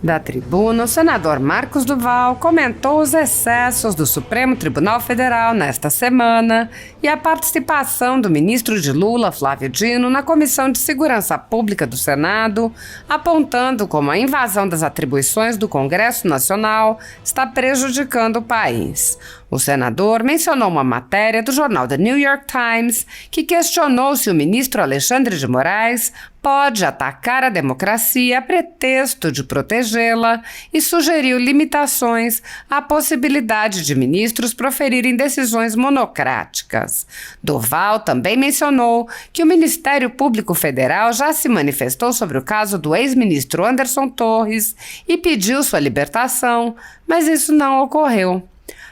Da tribuna, o senador Marcos Duval comentou os excessos do Supremo Tribunal Federal nesta semana e a participação do ministro de Lula, Flávio Dino, na Comissão de Segurança Pública do Senado, apontando como a invasão das atribuições do Congresso Nacional está prejudicando o país. O senador mencionou uma matéria do jornal The New York Times que questionou se o ministro Alexandre de Moraes pode atacar a democracia a pretexto de protegê-la e sugeriu limitações à possibilidade de ministros proferirem decisões monocráticas. Duval também mencionou que o Ministério Público Federal já se manifestou sobre o caso do ex-ministro Anderson Torres e pediu sua libertação, mas isso não ocorreu.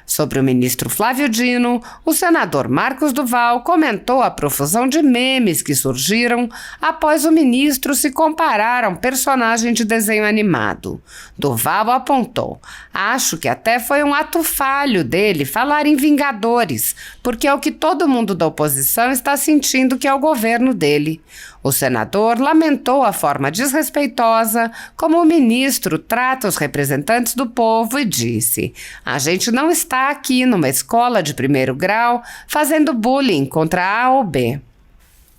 Sobre o ministro Flávio Dino, o senador Marcos Duval comentou a profusão de memes que surgiram após o ministro se comparar a um personagem de desenho animado. Duval apontou: "Acho que até foi um ato falho dele falar em Vingadores, porque é o que todo mundo da oposição está sentindo que é o governo dele." O senador lamentou a forma desrespeitosa como o ministro trata os representantes do povo e disse: "A gente não está aqui numa escola de primeiro grau fazendo bullying contra A ou B."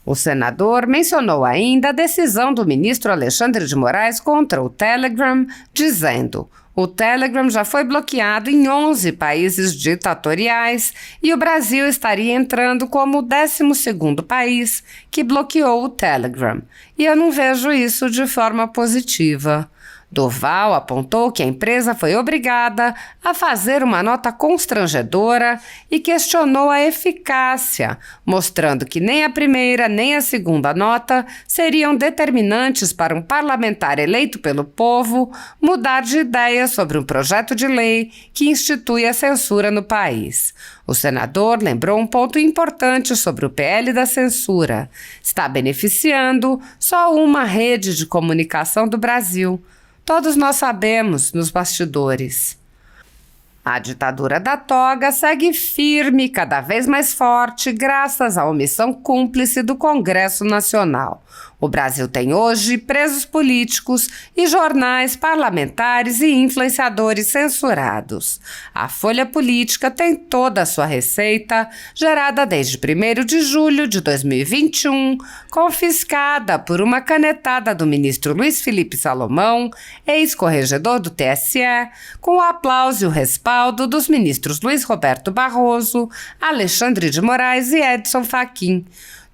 O senador mencionou ainda a decisão do ministro Alexandre de Moraes contra o Telegram, dizendo: "O Telegram já foi bloqueado em 11 países ditatoriais e o Brasil estaria entrando como o 12º país que bloqueou o Telegram. E eu não vejo isso de forma positiva." Duval apontou que a empresa foi obrigada a fazer uma nota constrangedora e questionou a eficácia, mostrando que nem a primeira nem a segunda nota seriam determinantes para um parlamentar eleito pelo povo mudar de ideia sobre um projeto de lei que institui a censura no país. O senador lembrou um ponto importante sobre o PL da censura. Está beneficiando só uma rede de comunicação do Brasil. Todos nós sabemos nos bastidores. A ditadura da toga segue firme e cada vez mais forte graças à omissão cúmplice do Congresso Nacional. O Brasil tem hoje presos políticos e jornais parlamentares e influenciadores censurados. A Folha Política tem toda a sua receita, gerada desde 1º de julho de 2021, confiscada por uma canetada do ministro Luiz Felipe Salomão, ex-corregedor do TSE, com o aplauso e o respaldo dos ministros Luiz Roberto Barroso, Alexandre de Moraes e Edson Fachin.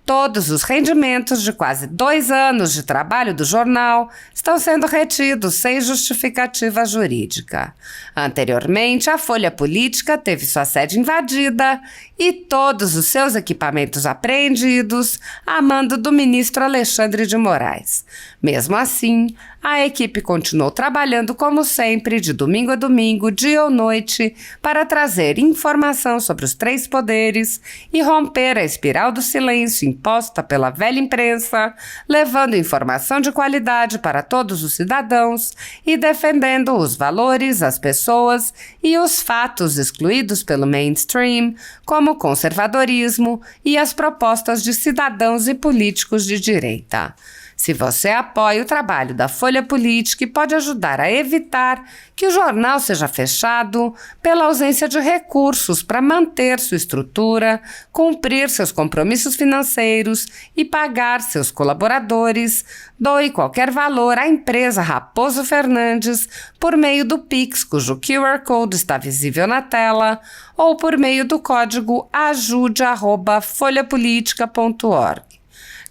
Todos os rendimentos de quase 2 anos de trabalho do jornal estão sendo retidos sem justificativa jurídica. Anteriormente, a Folha Política teve sua sede invadida e todos os seus equipamentos apreendidos a mando do ministro Alexandre de Moraes. Mesmo assim, a equipe continuou trabalhando como sempre, de domingo a domingo, dia ou noite, para trazer informação sobre os 3 poderes e romper a espiral do silêncio imposta pela velha imprensa, levando informação de qualidade para todos os cidadãos e defendendo os valores, as pessoas e os fatos excluídos pelo mainstream, como o conservadorismo e as propostas de cidadãos e políticos de direita. Se você apoia o trabalho da Folha Política e pode ajudar a evitar que o jornal seja fechado pela ausência de recursos para manter sua estrutura, cumprir seus compromissos financeiros e pagar seus colaboradores, doe qualquer valor à empresa Raposo Fernandes por meio do Pix, cujo QR Code está visível na tela, ou por meio do código ajude@folhapolitica.org.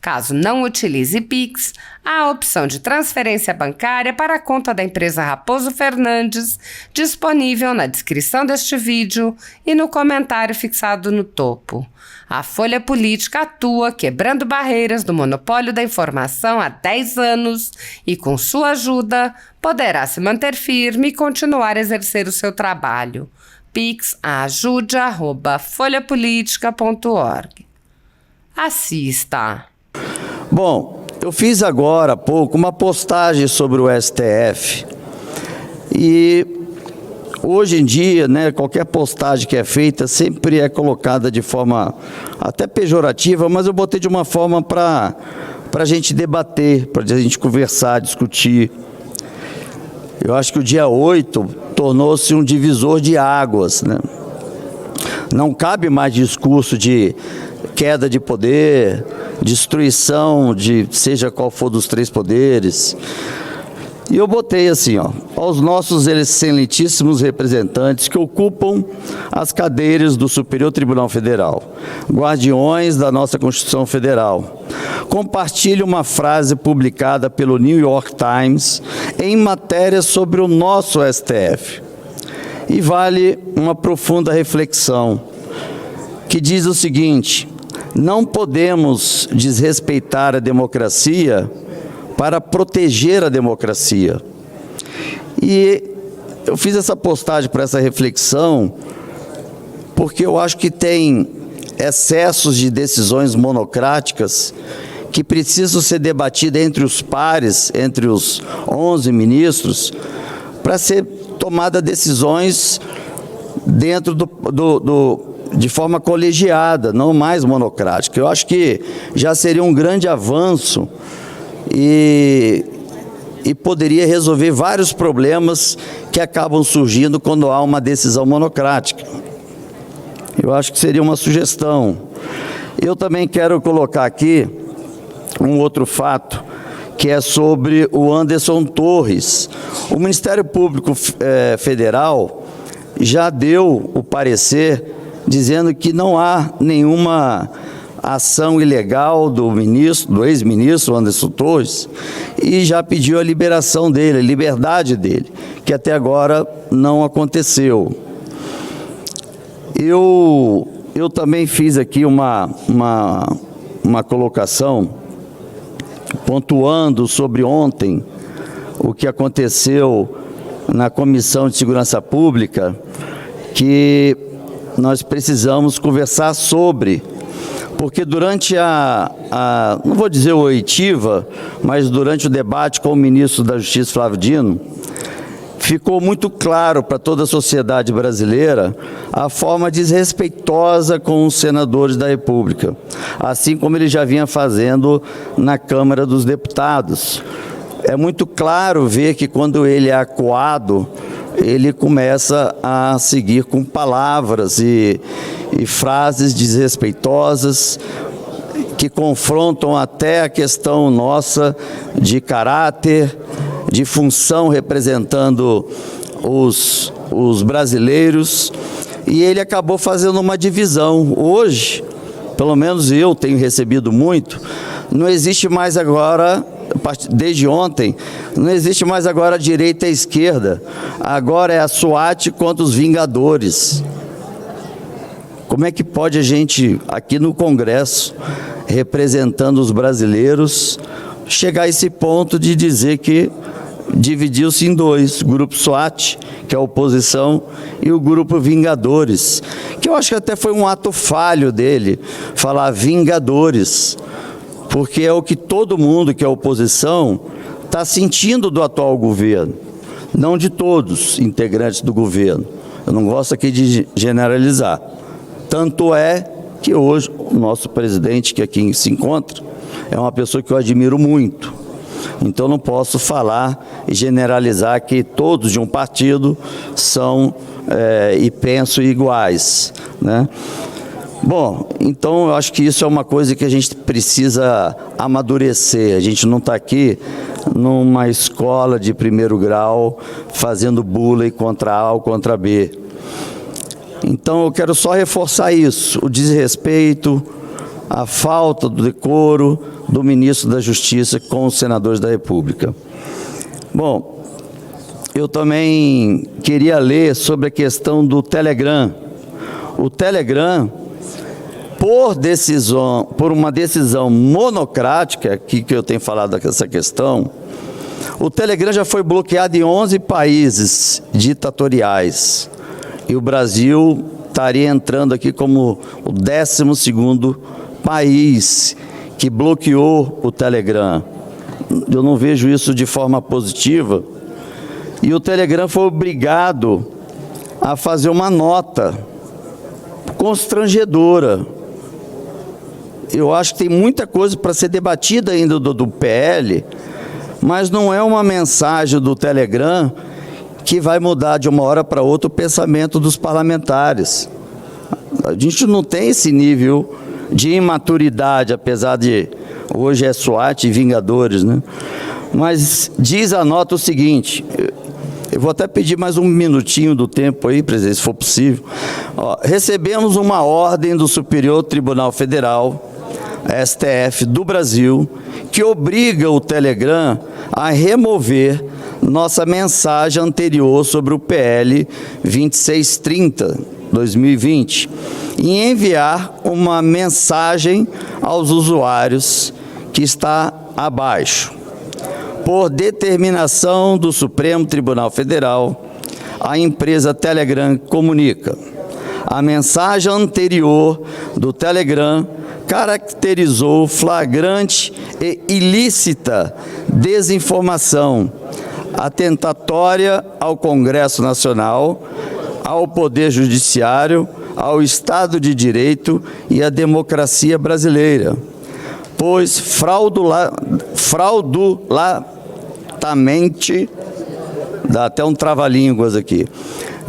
Caso não utilize Pix, há a opção de transferência bancária para a conta da empresa Raposo Fernandes, disponível na descrição deste vídeo e no comentário fixado no topo. A Folha Política atua quebrando barreiras do monopólio da informação há 10 anos e, com sua ajuda, poderá se manter firme e continuar a exercer o seu trabalho. Pix ajude@folhapolitica.org. Assista! Bom, eu fiz agora há pouco uma postagem sobre o STF e hoje em dia, né, qualquer postagem que é feita sempre é colocada de forma até pejorativa, mas eu botei de uma forma para a gente debater, para a gente conversar, discutir. Eu acho que o dia 8 tornou-se um divisor de águas, né? Não cabe mais discurso de queda de poder, destruição de seja qual for dos três poderes. E eu botei assim, ó, aos nossos excelentíssimos representantes que ocupam as cadeiras do Superior Tribunal Federal, guardiões da nossa Constituição Federal. Compartilhe uma frase publicada pelo New York Times em matéria sobre o nosso STF. E vale uma profunda reflexão, que diz o seguinte: não podemos desrespeitar a democracia para proteger a democracia. E eu fiz essa postagem para essa reflexão porque eu acho que tem excessos de decisões monocráticas que precisam ser debatidas entre os pares, entre os 11 ministros, para ser tomada decisões dentro de forma colegiada, não mais monocrática. Eu acho que já seria um grande avanço e poderia resolver vários problemas que acabam surgindo quando há uma decisão monocrática. Eu acho que seria uma sugestão. Eu também quero colocar aqui um outro fato, que é sobre o Anderson Torres. O Ministério Público Federal já deu o parecer dizendo que não há nenhuma ação ilegal do ex-ministro Anderson Torres, e já pediu a liberação dele, a liberdade dele, que até agora não aconteceu. Eu também fiz aqui uma colocação pontuando sobre ontem o que aconteceu na Comissão de Segurança Pública, que nós precisamos conversar sobre, porque durante não vou dizer oitiva, mas durante o debate com o ministro da Justiça, Flávio Dino, ficou muito claro para toda a sociedade brasileira a forma desrespeitosa com os senadores da República, assim como ele já vinha fazendo na Câmara dos Deputados. É muito claro ver que quando ele é acuado, ele começa a seguir com palavras e frases desrespeitosas que confrontam até a questão nossa de caráter, de função representando os brasileiros, e ele acabou fazendo uma divisão. Hoje, pelo menos eu tenho recebido muito, não existe mais agora, desde ontem, não existe mais agora a direita e a esquerda, agora é a SWAT contra os Vingadores. Como é que pode a gente, aqui no Congresso, representando os brasileiros, chegar a esse ponto de dizer que dividiu-se em dois, o grupo SWAT, que é a oposição, e o grupo Vingadores, que eu acho que até foi um ato falho dele, falar Vingadores, porque é o que todo mundo que é oposição está sentindo do atual governo, não de todos integrantes do governo. Eu não gosto aqui de generalizar. Tanto é que hoje o nosso presidente, que aqui se encontra, é uma pessoa que eu admiro muito. Então não posso falar e generalizar que todos de um partido são e pensam iguais, né? Bom, então eu acho que isso é uma coisa que a gente precisa amadurecer. A gente não está aqui numa escola de primeiro grau fazendo bullying contra A ou contra B. Então eu quero só reforçar isso, o desrespeito, a falta do decoro do ministro da Justiça com os senadores da República. Bom, eu também queria ler sobre a questão do Telegram. O Telegram, por uma decisão monocrática, que eu tenho falado dessa questão, o Telegram já foi bloqueado em 11 países ditatoriais. E o Brasil estaria entrando aqui como o 12º país que bloqueou o Telegram. Eu não vejo isso de forma positiva. E o Telegram foi obrigado a fazer uma nota constrangedora. Eu acho que tem muita coisa para ser debatida ainda do PL, mas não é uma mensagem do Telegram que vai mudar de uma hora para outra o pensamento dos parlamentares. A gente não tem esse nível de imaturidade, apesar de hoje é SWAT e Vingadores, né? Mas diz a nota o seguinte, eu vou até pedir mais um minutinho do tempo aí, presidente, se for possível. Ó, recebemos uma ordem do Superior Tribunal Federal, STF do Brasil, que obriga o Telegram a remover nossa mensagem anterior sobre o PL 2630/2020 e enviar uma mensagem aos usuários que está abaixo. Por determinação do Supremo Tribunal Federal, a empresa Telegram comunica: a mensagem anterior do Telegram caracterizou flagrante e ilícita desinformação, atentatória ao Congresso Nacional, ao Poder Judiciário, ao Estado de Direito e à democracia brasileira, pois fraudulentamente, dá até um trava-línguas aqui,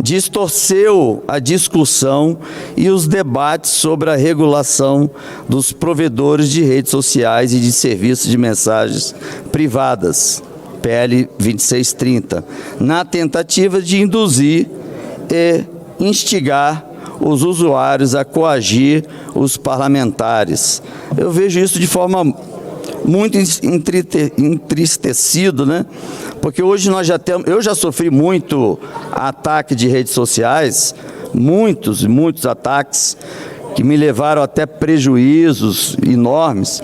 distorceu a discussão e os debates sobre a regulação dos provedores de redes sociais e de serviços de mensagens privadas, PL 2630, na tentativa de induzir e instigar os usuários a coagir os parlamentares. Eu vejo isso de forma muito entristecido, né? Porque hoje nós já temos, eu já sofri muito ataque de redes sociais, muitos ataques que me levaram até prejuízos enormes,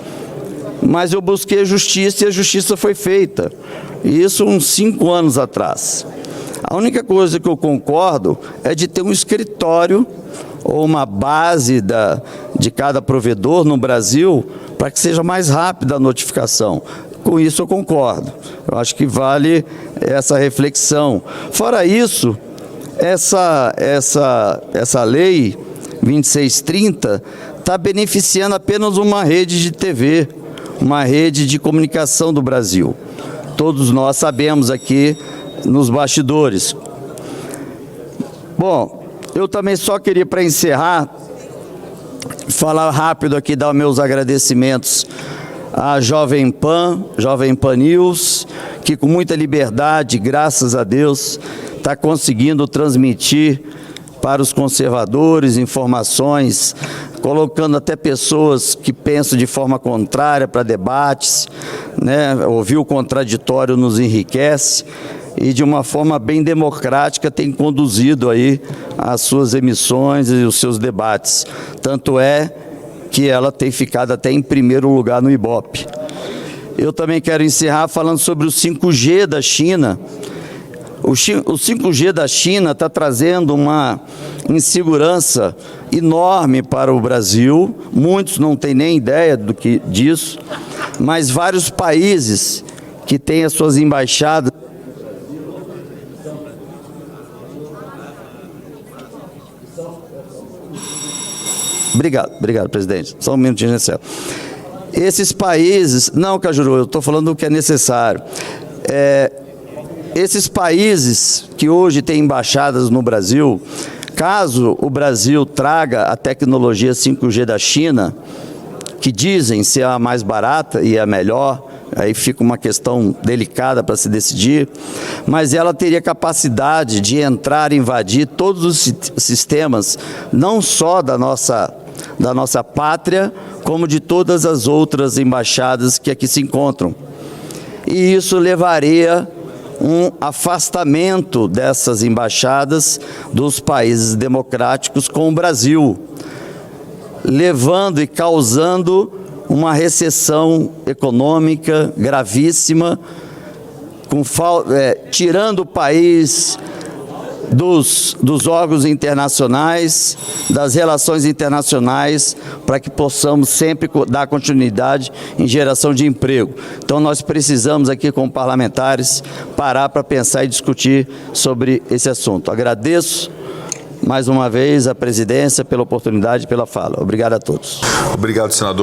mas eu busquei a justiça e a justiça foi feita. Isso uns 5 anos atrás. A única coisa que eu concordo é de ter um escritório ou uma base de cada provedor no Brasil para que seja mais rápida a notificação. Com isso eu concordo. Eu acho que vale essa reflexão. Fora isso, essa lei 2630 está beneficiando apenas uma rede de TV, uma rede de comunicação do Brasil. Todos nós sabemos aqui nos bastidores. Bom, eu também só queria, para encerrar, falar rápido aqui, dar meus agradecimentos à Jovem Pan News, que com muita liberdade, graças a Deus, está conseguindo transmitir para os conservadores informações, colocando até pessoas que pensam de forma contrária para debates, né? Ouvir o contraditório nos enriquece e de uma forma bem democrática tem conduzido aí as suas emissões e os seus debates. Tanto é que ela tem ficado até em primeiro lugar no Ibope. Eu também quero encerrar falando sobre o 5G da China. O 5G da China está trazendo uma insegurança enorme para o Brasil. Muitos não têm nem ideia disso, mas vários países que têm as suas embaixadas. Obrigado, presidente. Só um minutinho, Marcelo. Esses países... Não, Cajuru, eu estou falando o que é necessário. Esses países que hoje têm embaixadas no Brasil, caso o Brasil traga a tecnologia 5G da China, que dizem ser a mais barata e a melhor, aí fica uma questão delicada para se decidir, mas ela teria capacidade de entrar e invadir todos os sistemas, não só da nossa pátria, como de todas as outras embaixadas que aqui se encontram. E isso levaria um afastamento dessas embaixadas dos países democráticos com o Brasil, levando e causando uma recessão econômica gravíssima, tirando o país dos órgãos internacionais, das relações internacionais, para que possamos sempre dar continuidade em geração de emprego. Então nós precisamos aqui, como parlamentares, parar para pensar e discutir sobre esse assunto. Agradeço mais uma vez a presidência pela oportunidade e pela fala. Obrigado a todos. Obrigado, senador.